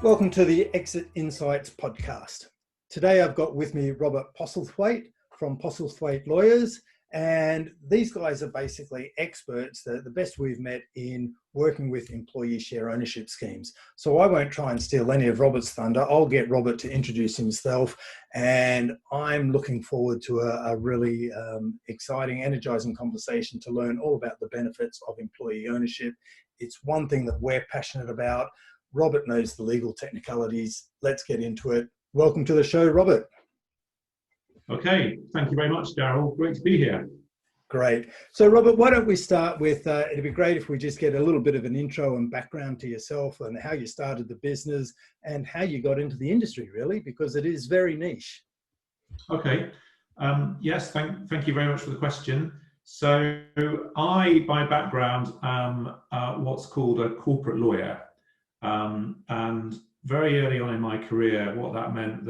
Welcome to the Exit Insights podcast. Today I've got with me Robert Postlethwaite from Postlethwaite Lawyers, and these guys are basically experts, the best we've met in working with employee share ownership schemes. So I won't try and steal any of Robert's thunder. I'll get Robert to introduce himself, and I'm looking forward to a really exciting, energizing conversation to learn all about the benefits of employee ownership. It's one thing that we're passionate about. Robert knows the legal technicalities. Let's get into it. Welcome to the show, Robert. Okay, thank you very much, Daryl. Great to be here. Great. So, Robert, why don't we start with, it'd be great if we just get a little bit of an intro and background to yourself and how you started the business and how you got into the industry, really, because it is very niche. Okay. Yes, thank you very much for the question. So I, by background, am what's called a corporate lawyer. And very early on in my career, what that meant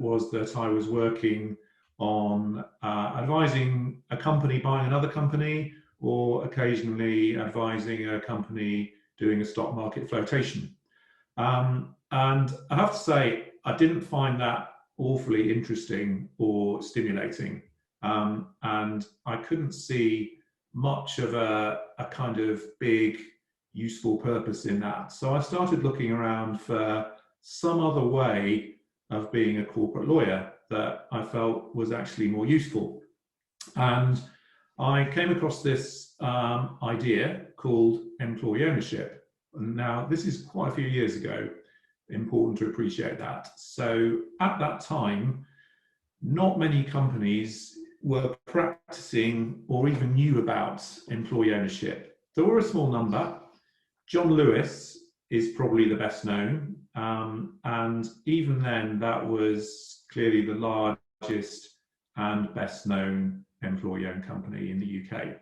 was that I was working on advising a company buying another company, or occasionally advising a company doing a stock market flotation. And I have to say, I didn't find that awfully interesting or stimulating. And I couldn't see much of a kind of big useful purpose in that. So I started looking around for some other way of being a corporate lawyer that I felt was actually more useful. And I came across this idea called employee ownership. Now, this is quite a few years ago, important to appreciate that. So at that time, not many companies were practicing or even knew about employee ownership. There were a small number. John Lewis is probably the best known, and even then that was clearly the largest and best known employee-owned company in the UK.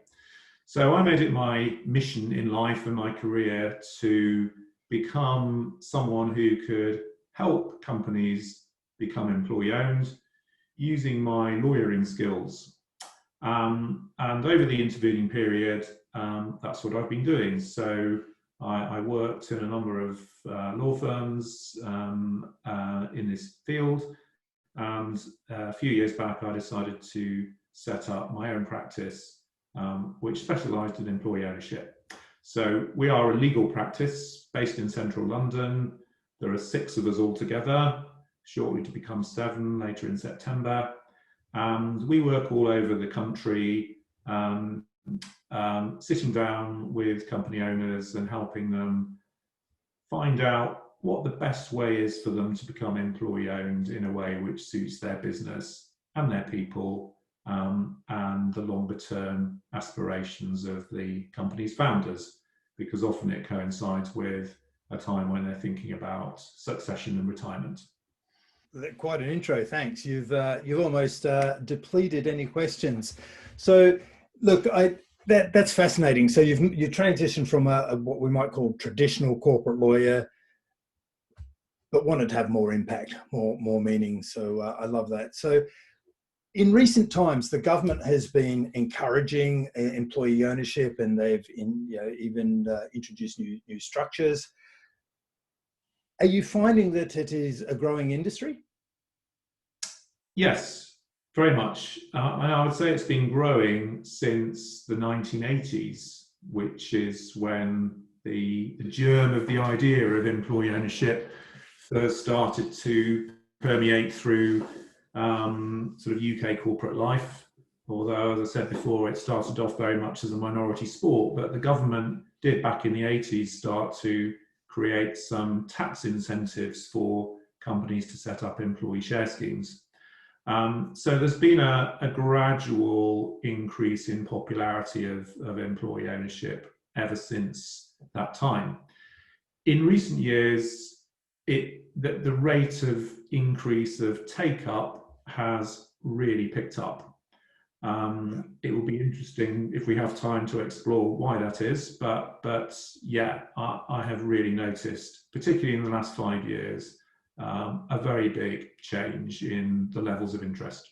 So I made it my mission in life and my career to become someone who could help companies become employee-owned using my lawyering skills. And over the intervening period, that's what I've been doing. So I worked in a number of law firms in this field, and a few years back I decided to set up my own practice, which specialised in employee ownership. So we are a legal practice based in central London. There are 6 of us altogether, shortly to become 7 later in September, and we work all over the country, sitting down with company owners and helping them find out what the best way is for them to become employee owned in a way which suits their business and their people, and the longer term aspirations of the company's founders, because often it coincides with a time when they're thinking about succession and retirement. Quite an intro, thanks. You've almost depleted any questions. So look, that's fascinating. So you transitioned from a what we might call traditional corporate lawyer, but wanted to have more impact, more meaning. So I love that. So in recent times, the government has been encouraging employee ownership, and they've even introduced new structures. Are you finding that it is a growing industry? Yes, very much. I would say it's been growing since the 1980s, which is when the germ of the idea of employee ownership first started to permeate through sort of UK corporate life. Although, as I said before, it started off very much as a minority sport, but the government did back in the 80s start to create some tax incentives for companies to set up employee share schemes. So there's been a gradual increase in popularity of employee ownership ever since that time. In recent years, the rate of increase of take-up has really picked up. It will be interesting if we have time to explore why that is, but yeah, I have really noticed, particularly in the last 5 years, a very big change in the levels of interest.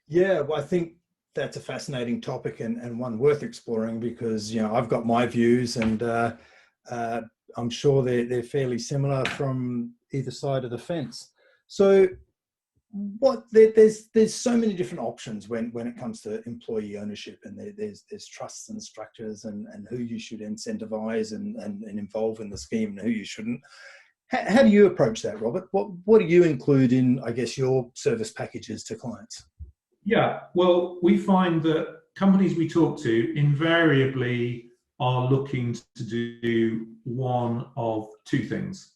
Yeah, well, I think that's a fascinating topic and one worth exploring, because I've got my views, and I'm sure they're fairly similar from either side of the fence. So there's so many different options when it comes to employee ownership, and there's trusts and structures and who you should incentivize and involve in the scheme and who you shouldn't. How do you approach that, Robert? What do you include in, I guess, your service packages to clients? Yeah, well, we find that companies we talk to invariably are looking to do one of two things.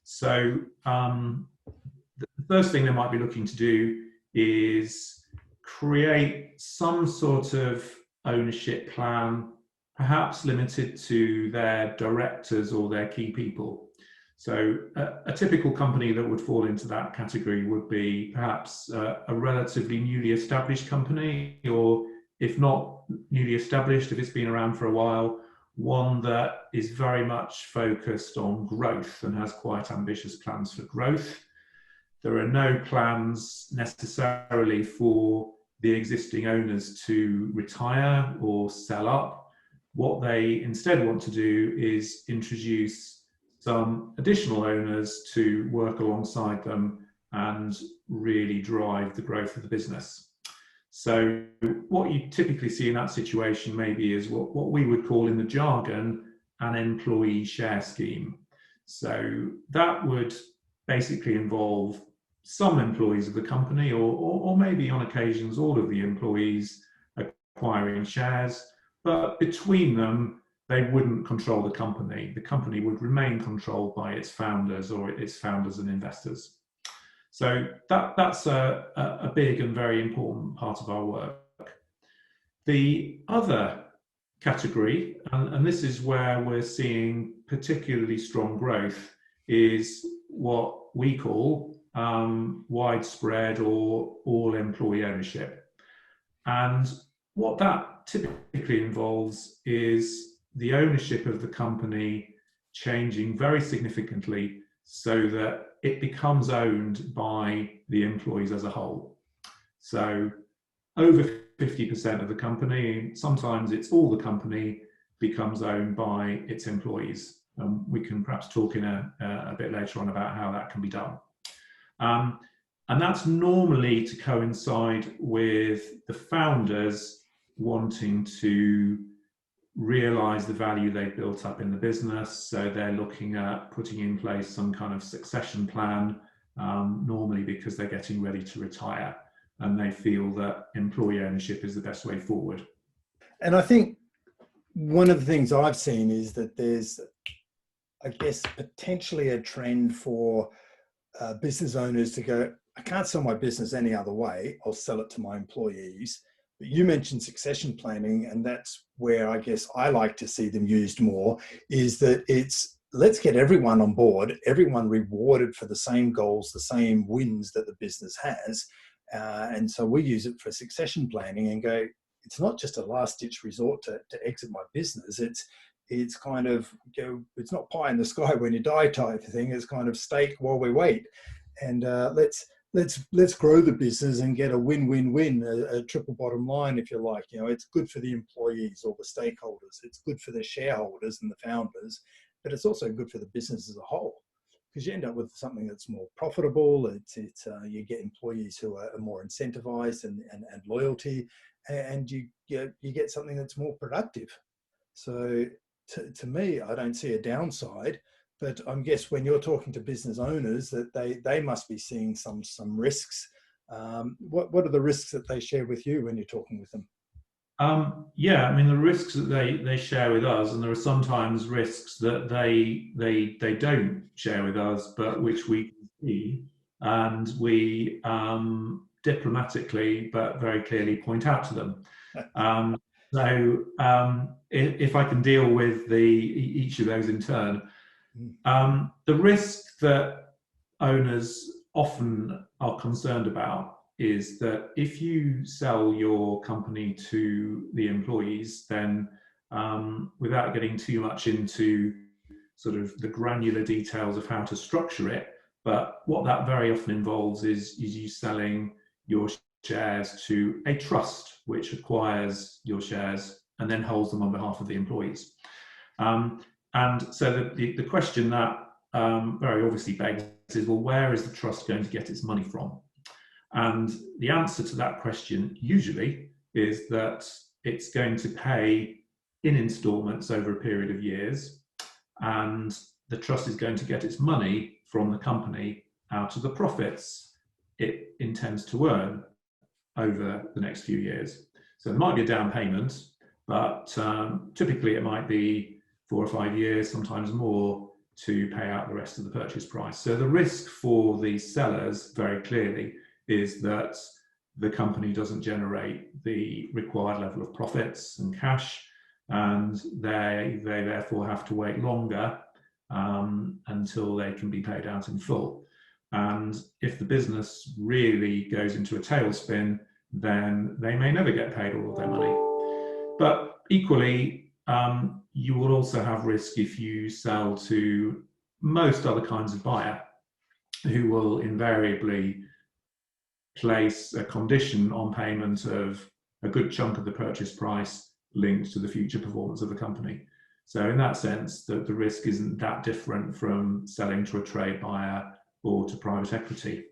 So the first thing they might be looking to do is create some sort of ownership plan, perhaps limited to their directors or their key people. So a typical company that would fall into that category would be perhaps a relatively newly established company, or if not newly established, if it's been around for a while, one that is very much focused on growth and has quite ambitious plans for growth. There are no plans necessarily for the existing owners to retire or sell up. What they instead want to do is introduce some additional owners to work alongside them and really drive the growth of the business. So what you typically see in that situation maybe is what we would call in the jargon an employee share scheme. So that would basically involve some employees of the company, or maybe on occasions all of the employees acquiring shares, but between them they wouldn't control the company. The company would remain controlled by its founders or its founders and investors. So that's a big and very important part of our work. The other category, and this is where we're seeing particularly strong growth, is what we call widespread or all employee ownership. And what that typically involves is the ownership of the company changing very significantly so that it becomes owned by the employees as a whole. So over 50% of the company, sometimes it's all the company, becomes owned by its employees. We can perhaps talk in a bit later on about how that can be done. And that's normally to coincide with the founders wanting to realize the value they've built up in the business. So they're looking at putting in place some kind of succession plan, normally because they're getting ready to retire and they feel that employee ownership is the best way forward. And I think one of the things I've seen is that there's, I guess, potentially a trend for business owners to go, I can't sell my business any other way, I'll sell it to my employees. But you mentioned succession planning, and that's where I guess I like to see them used more, is that it's, let's get everyone on board, everyone rewarded for the same goals, the same wins that the business has. And so we use it for succession planning and go, it's not just a last ditch resort to exit my business. It's kind of, you know, it's not pie in the sky when you die type of thing. It's kind of steak while we wait. And let's grow the business and get a win-win-win, a triple bottom line, if you like. You know, it's good for the employees or the stakeholders. It's good for the shareholders and the founders, but it's also good for the business as a whole, because you end up with something that's more profitable. You get employees who are more incentivized and loyalty, and you get something that's more productive. So to me, I don't see a downside. But I guess when you're talking to business owners, that they must be seeing some risks. What are the risks that they share with you when you're talking with them? Yeah, I mean, the risks that they share with us, and there are sometimes risks that they don't share with us, but which we see, and we diplomatically but very clearly point out to them. So if I can deal with each of those in turn. The risk that owners often are concerned about is that if you sell your company to the employees, then without getting too much into sort of the granular details of how to structure it, but what that very often involves is you selling your shares to a trust which acquires your shares and then holds them on behalf of the employees. And so the question that very obviously begs is, well, where is the trust going to get its money from? And the answer to that question usually is that it's going to pay in installments over a period of years, and the trust is going to get its money from the company out of the profits it intends to earn over the next few years. So there might be a down payment, but typically it might be 4 or 5 years, sometimes more, to pay out the rest of the purchase price. So the risk for the sellers, very clearly, is that the company doesn't generate the required level of profits and cash, and they therefore have to wait longer until they can be paid out in full. And if the business really goes into a tailspin, then they may never get paid all of their money. But equally, you will also have risk if you sell to most other kinds of buyer, who will invariably place a condition on payment of a good chunk of the purchase price linked to the future performance of the company. So in that sense, the risk isn't that different from selling to a trade buyer or to private equity.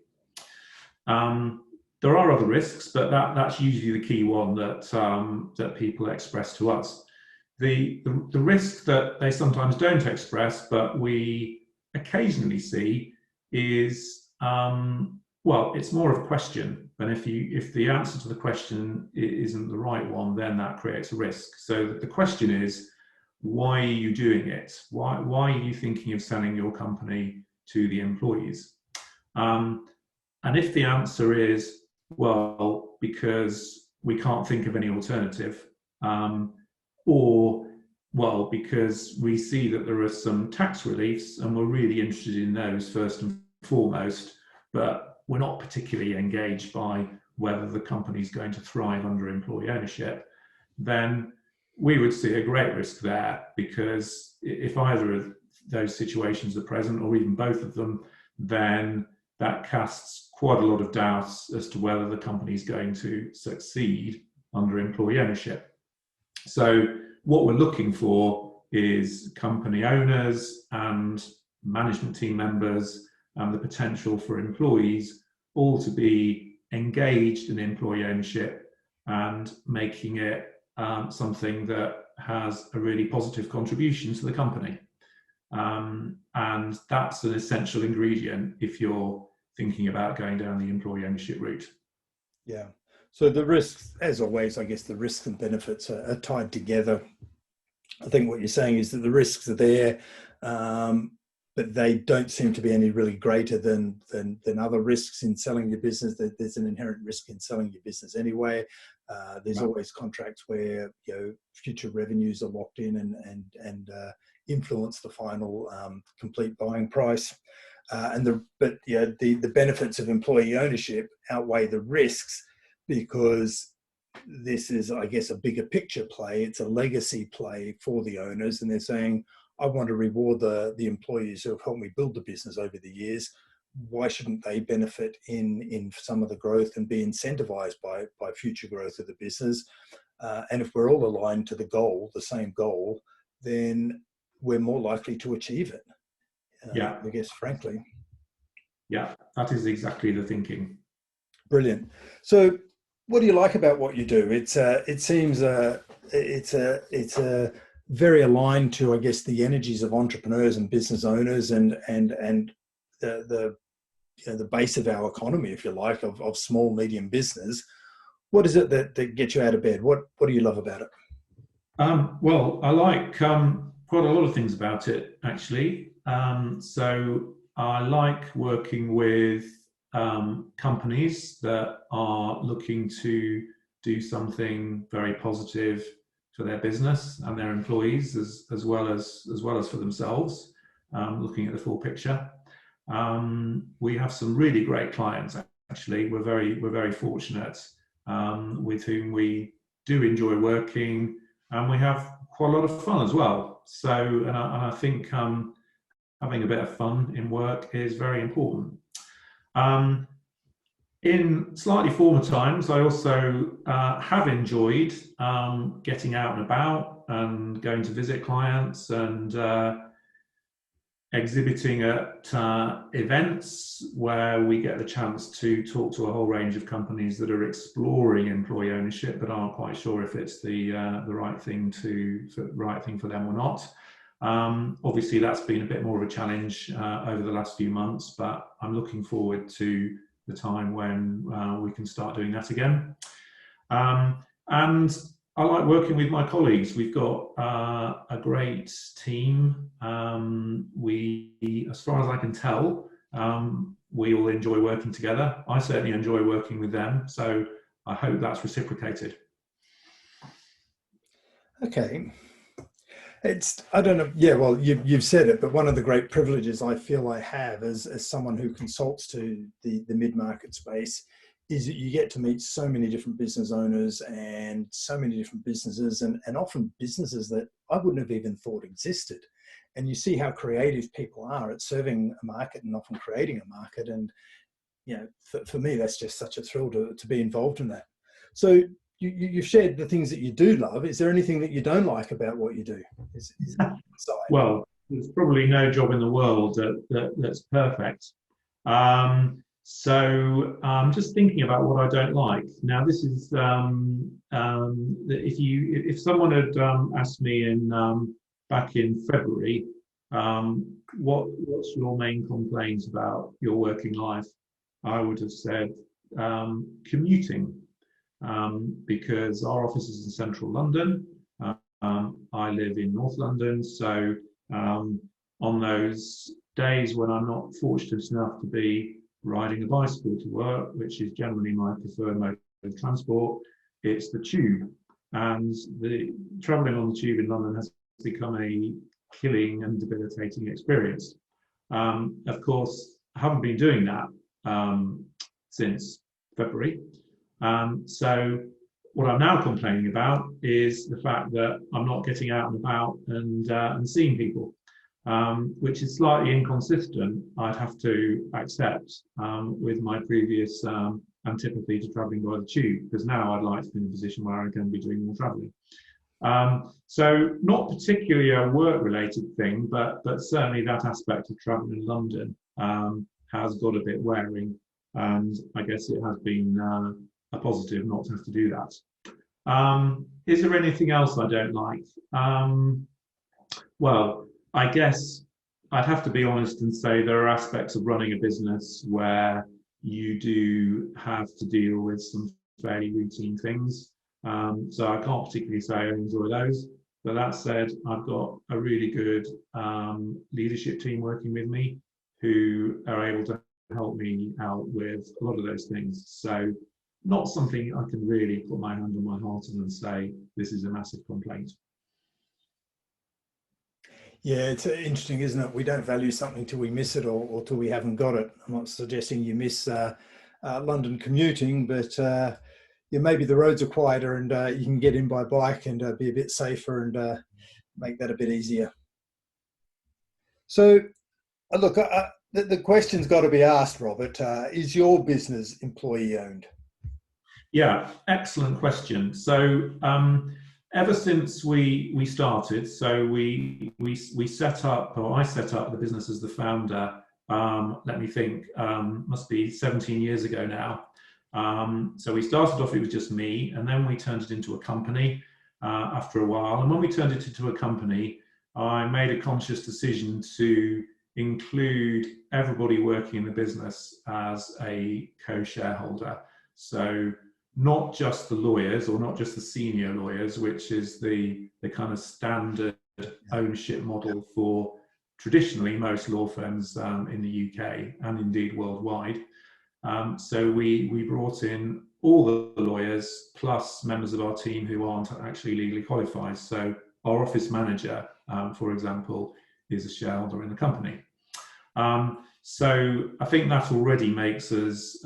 There are other risks, but that's usually the key one that people express to us. The risk that they sometimes don't express, but we occasionally see, is well, it's more of a question. And if the answer to the question isn't the right one, then that creates a risk. So the question is, why are you doing it? Why are you thinking of selling your company to the employees? And if the answer is, well, because we can't think of any alternative, or, well, because we see that there are some tax reliefs and we're really interested in those first and foremost, but we're not particularly engaged by whether the company's going to thrive under employee ownership, then we would see a great risk there, because if either of those situations are present, or even both of them, then that casts quite a lot of doubts as to whether the company is going to succeed under employee ownership. So what we're looking for is company owners and management team members and the potential for employees all to be engaged in employee ownership and making it something that has a really positive contribution to the company. And that's an essential ingredient if you're thinking about going down the employee ownership route. Yeah. So the risks, as always, I guess the risks and benefits are tied together. I think what you're saying is that the risks are there, but they don't seem to be any really greater than other risks in selling your business. There's an inherent risk in selling your business anyway. There's always contracts where future revenues are locked in and influence the final complete buying price. But the benefits of employee ownership outweigh the risks, because this is, I guess, a bigger picture play. It's a legacy play for the owners, and they're saying, I want to reward the employees who have helped me build the business over the years. Why shouldn't they benefit in some of the growth and be incentivized by future growth of the business? And if we're all aligned to the same goal, then we're more likely to achieve it. I guess, frankly. Yeah, that is exactly the thinking. Brilliant. So what do you like about what you do? It seems it's very aligned to, I guess, the energies of entrepreneurs and business owners and the base of our economy, if you like, of small, medium business. What is it that gets you out of bed? What do you love about it? Well, I like quite a lot of things about it, actually. So I like working with companies that are looking to do something very positive for their business and their employees, as well as for themselves, looking at the full picture. We have some really great clients, actually. We're very fortunate with whom we do enjoy working, and we have quite a lot of fun as well. So, and I think having a bit of fun in work is very important. In slightly former times, I also have enjoyed getting out and about and going to visit clients and exhibiting at events where we get the chance to talk to a whole range of companies that are exploring employee ownership but aren't quite sure if it's the right thing for them or not. Obviously, that's been a bit more of a challenge over the last few months, but I'm looking forward to the time when we can start doing that again. And I like working with my colleagues. We've got a great team. As far as I can tell, we all enjoy working together. I certainly enjoy working with them, so I hope that's reciprocated. Okay. I don't know. Yeah, well, you've said it, but one of the great privileges I feel I have as someone who consults to the mid-market space is that you get to meet so many different business owners and so many different businesses and often businesses that I wouldn't have even thought existed. And you see how creative people are at serving a market and often creating a market. And, you know, for me, that's just such a thrill to be involved in that. So you've shared the things that you do love. Is there anything that you don't like about what you do? Well, there's probably no job in the world that's perfect. So I'm just thinking about what I don't like. Now, this is if someone had asked me back in February, what's your main complaints about your working life, I would have said commuting, because our office is in central London. I live in North London, so on those days when I'm not fortunate enough to be riding a bicycle to work, which is generally my preferred mode of transport, it's the tube. And the travelling on the tube in London has become a killing and debilitating experience. Of course, I haven't been doing that since February. So what I'm now complaining about is the fact that I'm not getting out and about and seeing people, which is slightly inconsistent, I'd have to accept, with my previous antipathy to travelling by the tube, because now I'd like to be in a position where I can be doing more travelling. So not particularly a work-related thing, but certainly that aspect of travelling in London has got a bit wearing, and I guess it has been a positive not to have to do that. Is there anything else I don't like? Well, I guess I'd have to be honest and say there are aspects of running a business where you do have to deal with some fairly routine things. So I can't particularly say I enjoy those. But that said, I've got a really good leadership team working with me who are able to help me out with a lot of those things. So not something I can really put my hand on my heart and say, this is a massive complaint. Yeah, it's interesting, isn't it? We don't value something till we miss it or till we haven't got it. I'm not suggesting you miss London commuting, but yeah, maybe the roads are quieter and you can get in by bike and be a bit safer and make that a bit easier. So, look, the question's got to be asked, Robert. Is your business employee owned? Yeah, excellent question. So ever since we started, so we set up, or I set up the business as the founder. Let me think, must be 17 years ago now. So we started off, it was just me, and then we turned it into a company after a while. And when we turned it into a company, I made a conscious decision to include everybody working in the business as a co-shareholder. So not just the lawyers, or not just the senior lawyers, which is the kind of standard ownership model for traditionally most law firms in the UK and indeed worldwide. So we brought in all the lawyers plus members of our team who aren't actually legally qualified. So our office manager, for example, is a shareholder in the company. So I think that already makes us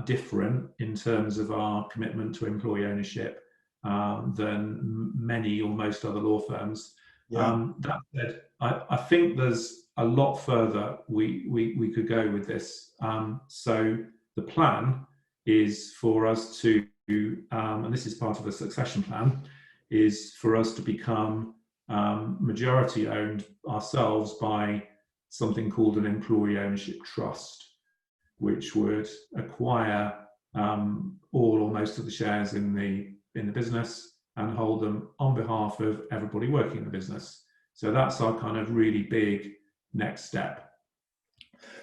different in terms of our commitment to employee ownership than many or most other law firms. Yeah. That said, I think there's a lot further we could go with this. So the plan is for us to, and this is part of a succession plan, is for us to become majority owned ourselves by something called an employee ownership trust, which would acquire all or most of the shares in the business and hold them on behalf of everybody working in the business. So that's our kind of really big next step.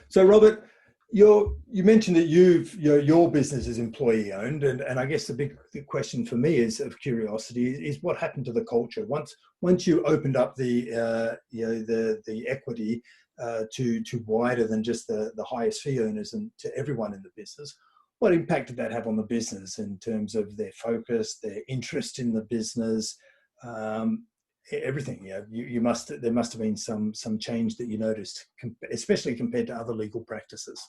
So Robert, you mentioned that your business is employee owned, and I guess the question for me is of curiosity is what happened to the culture once you opened up the equity to wider than just the highest fee earners and to everyone in the business. What impact did that have on the business in terms of their focus, their interest in the business, everything? There must have been some change that you noticed, especially compared to other legal practices.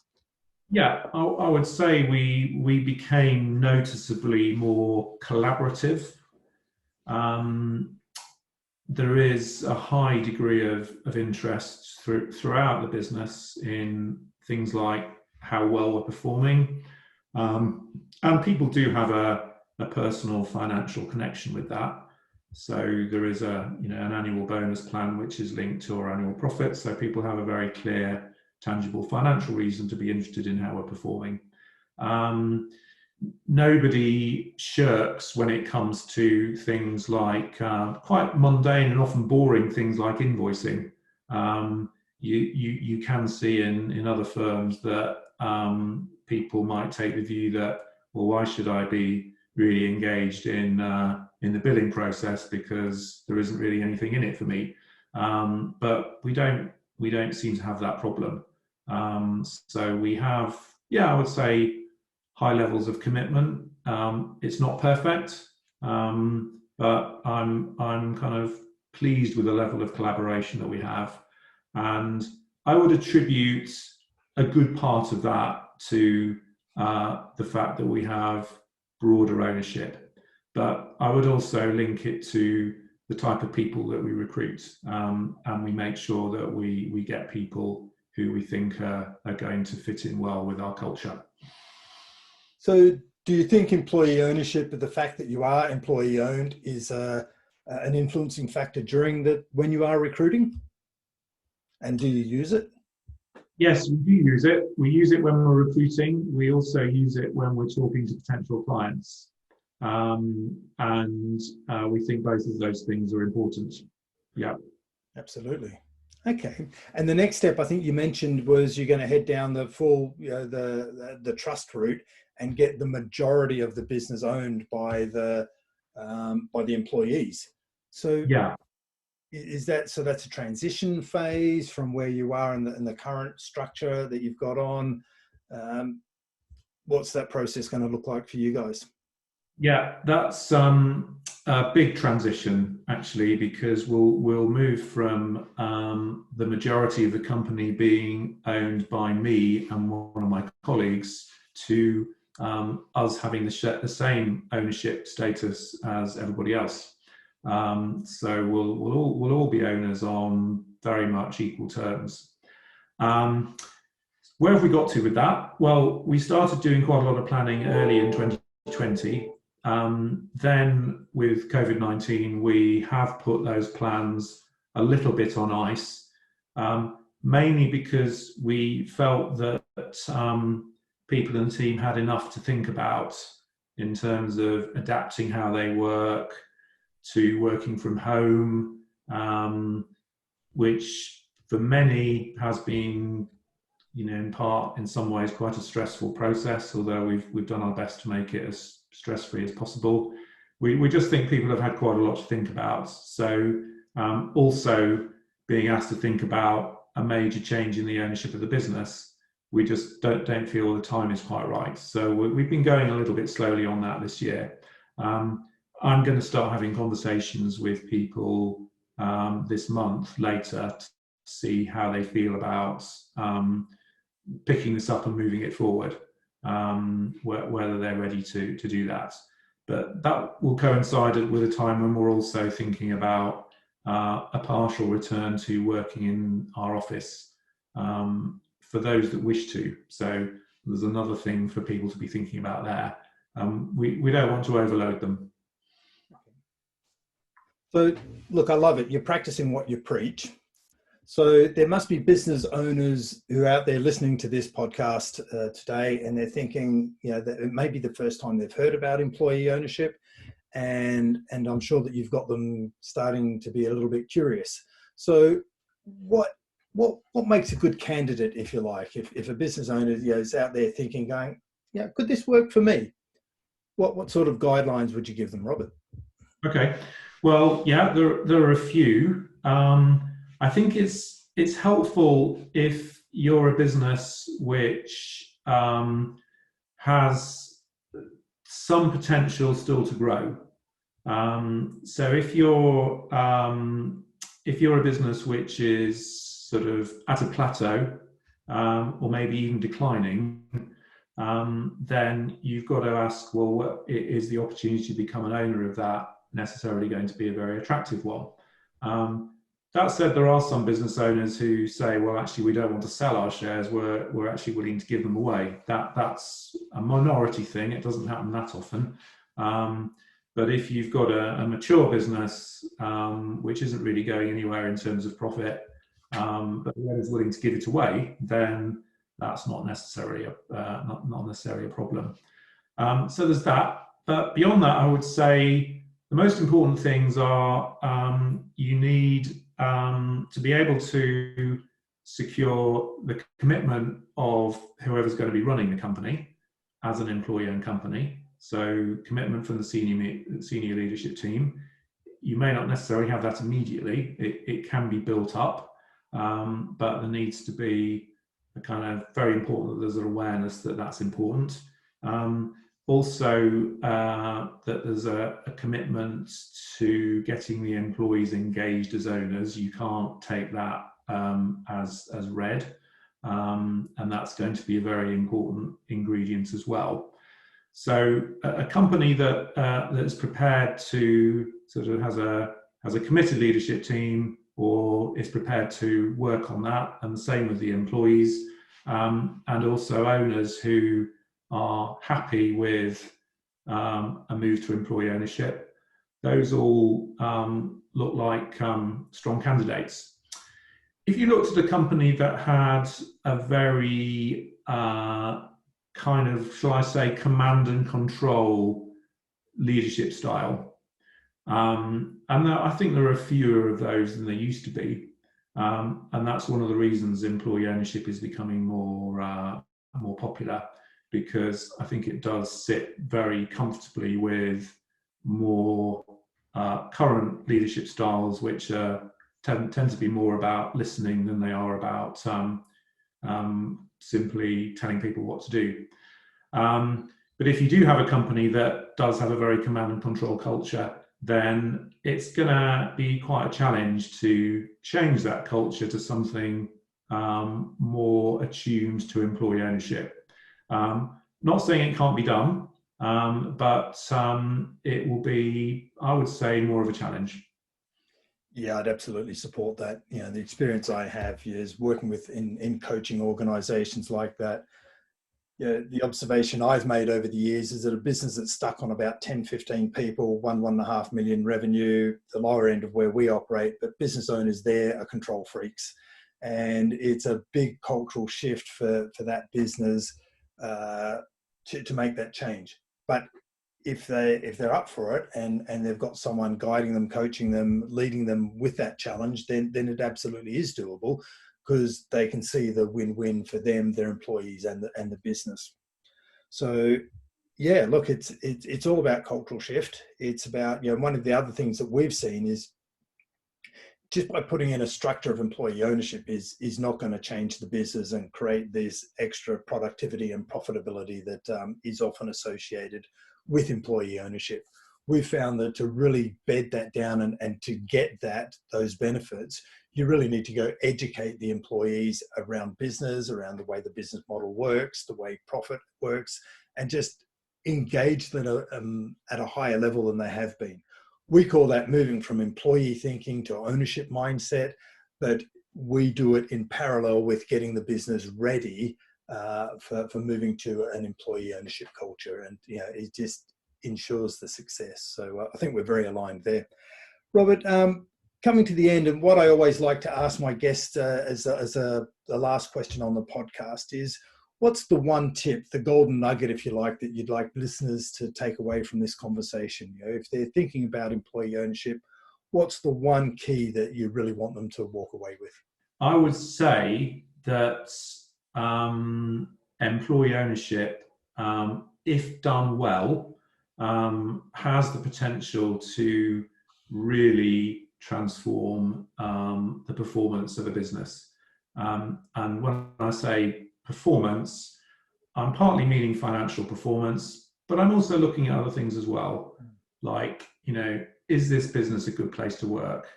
Yeah, I would say we became noticeably more collaborative. There is a high degree of interest throughout the business in things like how well we're performing. And people do have a personal financial connection with that. So there is an annual bonus plan which is linked to our annual profits. So people have a very clear, tangible financial reason to be interested in how we're performing. Nobody shirks when it comes to things like quite mundane and often boring things like invoicing. You can see in other firms that people might take the view that, well, why should I be really engaged in the billing process because there isn't really anything in it for me. But we don't seem to have that problem. So we have, I would say, high levels of commitment. It's not perfect, but I'm kind of pleased with the level of collaboration that we have, and I would attribute a good part of that to the fact that we have broader ownership. But I would also link it to the type of people that we recruit, and we make sure that we get people who we think are going to fit in well with our culture. So do you think employee ownership, the fact that you are employee owned, is an influencing factor when you are recruiting? And do you use it? Yes, we do use it. We use it when we're recruiting. We also use it when we're talking to potential clients. And we think both of those things are important. Yeah. Absolutely. Okay. And the next step I think you mentioned was you're going to head down the full, the trust route and get the majority of the business owned by the employees. So yeah. That's a transition phase from where you are in the current structure that you've got on. What's that process going to look like for you guys? Yeah, that's a big transition actually, because we'll move from the majority of the company being owned by me and one of my colleagues to us having the same ownership status as everybody else. So we'll all be owners on very much equal terms. Where have we got to with that? Well, we started doing quite a lot of planning early in 2020. Then with COVID-19, we have put those plans a little bit on ice, mainly because we felt that people in the team had enough to think about in terms of adapting how they work to working from home, which for many has been, in some ways quite a stressful process, although we've done our best to make it as stress-free as possible. We just think people have had quite a lot to think about. So also being asked to think about a major change in the ownership of the business, we just don't feel the time is quite right. So we've been going a little bit slowly on that this year. I'm going to start having conversations with people this month later to see how they feel about picking this up and moving it forward, whether they're ready to do that. But that will coincide with a time when we're also thinking about a partial return to working in our office for those that wish to. So there's another thing for people to be thinking about there. We don't want to overload them. So, look, I love it. You're practicing what you preach. So there must be business owners who are out there listening to this podcast today, and they're thinking, that it may be the first time they've heard about employee ownership, and I'm sure that you've got them starting to be a little bit curious. So what makes a good candidate, if you like, if a business owner is out there thinking, going, could this work for me? What sort of guidelines would you give them, Robert? Okay, well, yeah, there are a few. I think it's helpful if you're a business which has some potential still to grow. So if you're a business which is sort of at a plateau, or maybe even declining, then you've got to ask, well, is the opportunity to become an owner of that necessarily going to be a very attractive one? That said, there are some business owners who say, well, actually, we don't want to sell our shares. We're actually willing to give them away. That's a minority thing. It doesn't happen that often. But if you've got a mature business which isn't really going anywhere in terms of profit, but the owner's willing to give it away, then that's not necessarily a problem. So there's that. But beyond that, I would say the most important things are you need to be able to secure the commitment of whoever's going to be running the company as an employee-owned company. So commitment from the senior leadership team. You may not necessarily have that immediately. It can be built up, but there needs to be a kind of very important that there's an awareness that that's important. Also, that there's a commitment to getting the employees engaged as owners. You can't take that as read, and that's going to be a very important ingredient as well. So a company that's prepared to sort of has a committed leadership team, or is prepared to work on that, and the same with the employees, and also owners who are happy with a move to employee ownership. Those all look like strong candidates. If you looked at a company that had a very kind of, shall I say, command and control leadership style, and I think there are fewer of those than there used to be, and that's one of the reasons employee ownership is becoming more popular, because I think it does sit very comfortably with more current leadership styles, which tend to be more about listening than they are about simply telling people what to do. But if you do have a company that does have a very command and control culture, then it's going to be quite a challenge to change that culture to something more attuned to employee ownership. Not saying it can't be done, but it will be, I would say, more of a challenge. Yeah, I'd absolutely support that. The experience I have is working with in coaching organizations like that. The observation I've made over the years is that a business that's stuck on about 10, 15 people, 1.5 million revenue, the lower end of where we operate, but business owners there are control freaks. And it's a big cultural shift for that business to make that change. But if they're up for it and they've got someone guiding them, coaching them, leading them with that challenge, then it absolutely is doable, because they can see the win-win for them, their employees, and the business. So yeah, look, it's all about cultural shift. It's about, one of the other things that we've seen is just by putting in a structure of employee ownership is not going to change the business and create this extra productivity and profitability that is often associated with employee ownership. We've found that to really bed that down and to get those benefits, you really need to go educate the employees around business, around the way the business model works, the way profit works, and just engage them at a higher level than they have been. We call that moving from employee thinking to ownership mindset, but we do it in parallel with getting the business ready for moving to an employee ownership culture, and it just ensures the success. So I think we're very aligned there. Robert, coming to the end, and what I always like to ask my guests as the last question on the podcast is, what's the one tip, the golden nugget, if you like, that you'd like listeners to take away from this conversation? If they're thinking about employee ownership, what's the one key that you really want them to walk away with? I would say that employee ownership, if done well, has the potential to really transform the performance of a business. And when I say performance, I'm partly meaning financial performance, but I'm also looking at other things as well. Like, is this business a good place to work?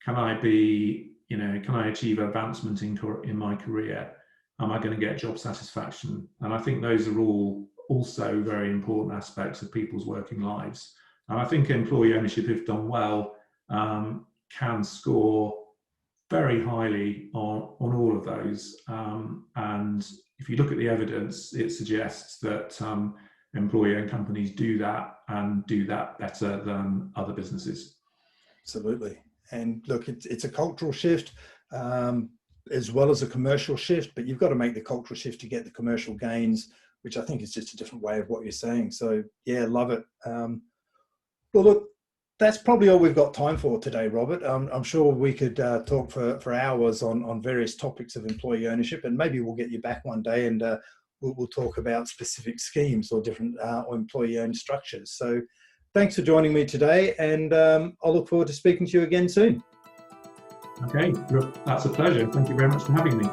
Can I achieve advancement in my career? Am I going to get job satisfaction? And I think those are all also very important aspects of people's working lives. And I think employee ownership, if done well, can score very highly on all of those. And if you look at the evidence, it suggests that employee-owned companies do that, and do that better than other businesses. Absolutely. And look, it's a cultural shift as well as a commercial shift, but you've got to make the cultural shift to get the commercial gains, which I think is just a different way of what you're saying. So yeah, love it. Well, look, that's probably all we've got time for today, Robert. I'm sure we could talk for hours on various topics of employee ownership, and maybe we'll get you back one day and we'll talk about specific schemes or different or employee-owned structures. So thanks for joining me today, and I'll look forward to speaking to you again soon. Okay, look, that's a pleasure. Thank you very much for having me.